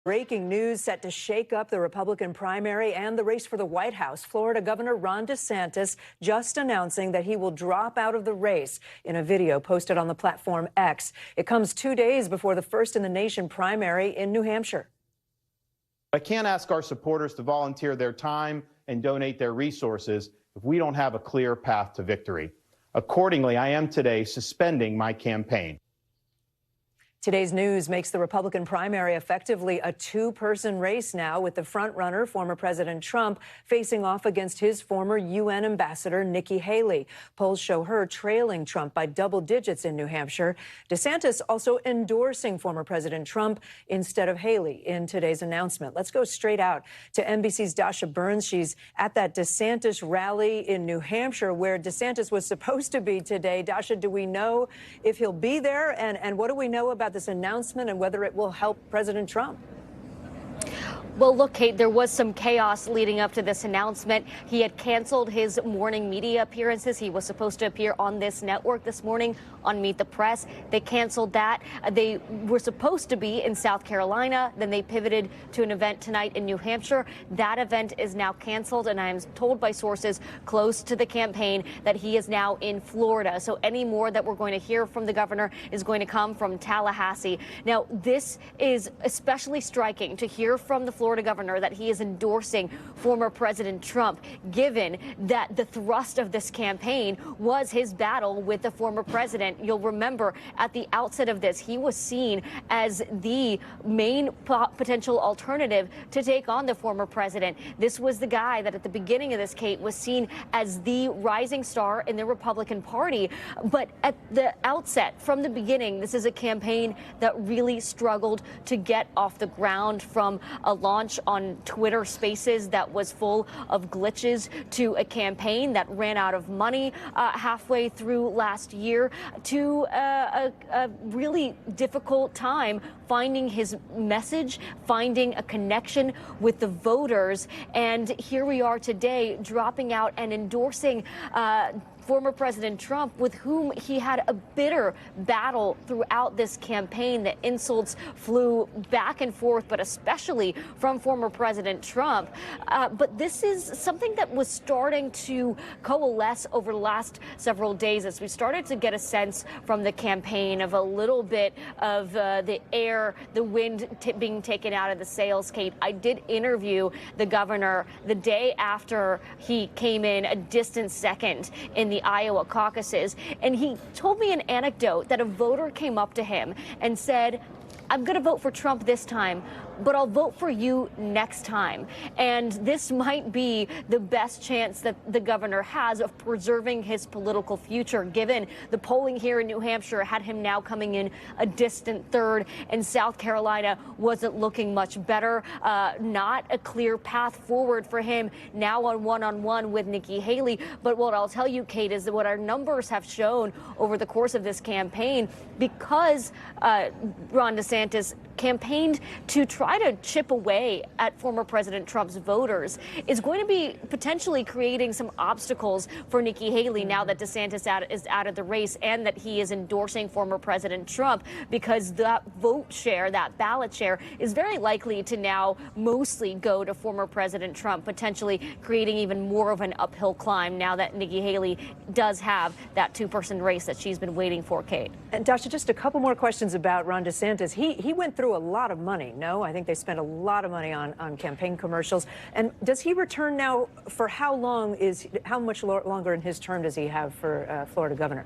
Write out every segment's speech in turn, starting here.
Breaking news set to shake up the Republican primary and the race for the White House. Florida Governor Ron DeSantis just announcing that he will drop out of the race in a video posted on the platform X. It comes 2 days before the first in the nation primary in New Hampshire. I can't ask our supporters to volunteer their time and donate their resources if we don't have a clear path to victory. Accordingly, I am today suspending my campaign. Today's news makes the Republican primary effectively a two-person race now, with the frontrunner, former President Trump, facing off against his former UN ambassador, Nikki Haley. Polls show her trailing Trump by double digits in New Hampshire. DeSantis also endorsing former President Trump instead of Haley in today's announcement. Let's go straight out to NBC's Dasha Burns. She's at that DeSantis rally in New Hampshire where DeSantis was supposed to be today. Dasha, do we know if he'll be there? And what do we know about this announcement and whether it will help President Trump? Well, look, Kate, there was some chaos leading up to this announcement. He had canceled his morning media appearances. He was supposed to appear on this network this morning on Meet the Press. They canceled that. They were supposed to be in South Carolina. Then they pivoted to an event tonight in New Hampshire. That event is now canceled, and I am told by sources close to the campaign that he is now in Florida. So any more that we're going to hear from the governor is going to come from Tallahassee. Now, this is especially striking to hear from the Florida governor that he is endorsing former President Trump, given that the thrust of this campaign was his battle with the former president. You'll remember at the outset of this, he was seen as the main potential alternative to take on the former president. This was the guy that at the beginning of this, Kate, was seen as the rising star in the Republican Party. But at the outset, from the beginning, this is a campaign that really struggled to get off the ground, from a launch on Twitter Spaces that was full of glitches to a campaign that ran out of money halfway through last year, to a really difficult time finding his message, finding a connection with the voters. And here we are today, dropping out and endorsing former President Trump, with whom he had a bitter battle throughout this campaign. The insults flew back and forth, but especially from former President Trump. But this is something that was starting to coalesce over the last several days as we started to get a sense from the campaign of a little bit of the air, the wind being taken out of the sails, Kate. I did interview the governor the day after he came in a distant second in the Iowa caucuses, and he told me an anecdote that a voter came up to him and said, "I'm going to vote for Trump this time, but I'll vote for you next time." And this might be the best chance that the governor has of preserving his political future, given the polling here in New Hampshire had him now coming in a distant third, and South Carolina wasn't looking much better. Not a clear path forward for him now on one-on-one with Nikki Haley. But what I'll tell you, Kate, is that what our numbers have shown over the course of this campaign, because Ron DeSantis campaigned to try to chip away at former President Trump's voters, is going to be potentially creating some obstacles for Nikki Haley now that DeSantis is out of the race and that he is endorsing former President Trump, because that vote share, that ballot share, is very likely to now mostly go to former President Trump, potentially creating even more of an uphill climb now that Nikki Haley does have that two-person race that she's been waiting for, Kate. And Dasha, just a couple more questions about Ron DeSantis. He went through a lot of money, no? I think they spent a lot of money on campaign commercials. And does he return now? For how long how much longer in his term does he have for Florida governor?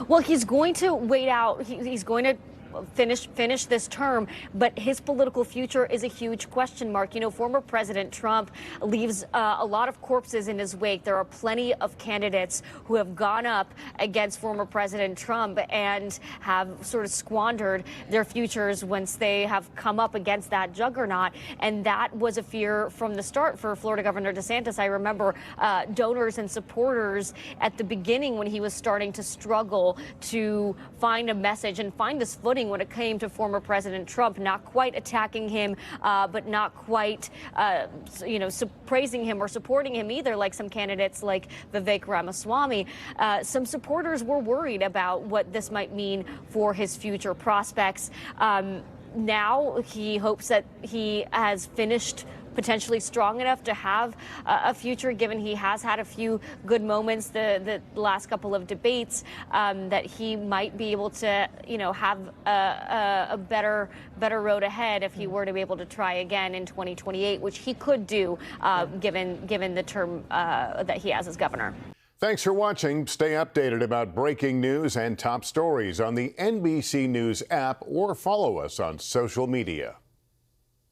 Well, he's going to wait out. He's going to finish this term, but his political future is a huge question mark. You know, former President Trump leaves a lot of corpses in his wake. There are plenty of candidates who have gone up against former President Trump and have sort of squandered their futures once they have come up against that juggernaut. And that was a fear from the start for Florida Governor DeSantis. I remember donors and supporters at the beginning, when he was starting to struggle to find a message and find his footing when it came to former President Trump, not quite attacking him, but not quite, praising him or supporting him either, like some candidates like Vivek Ramaswamy. Some supporters were worried about what this might mean for his future prospects. now he hopes that he has finished potentially strong enough to have a future, given he has had a few good moments the last couple of debates, that he might be able to, have a better road ahead if he were to be able to try again in 2028, which he could do, given the term that he has as governor. Thanks for watching. Stay updated about breaking news and top stories on the NBC News app or follow us on social media.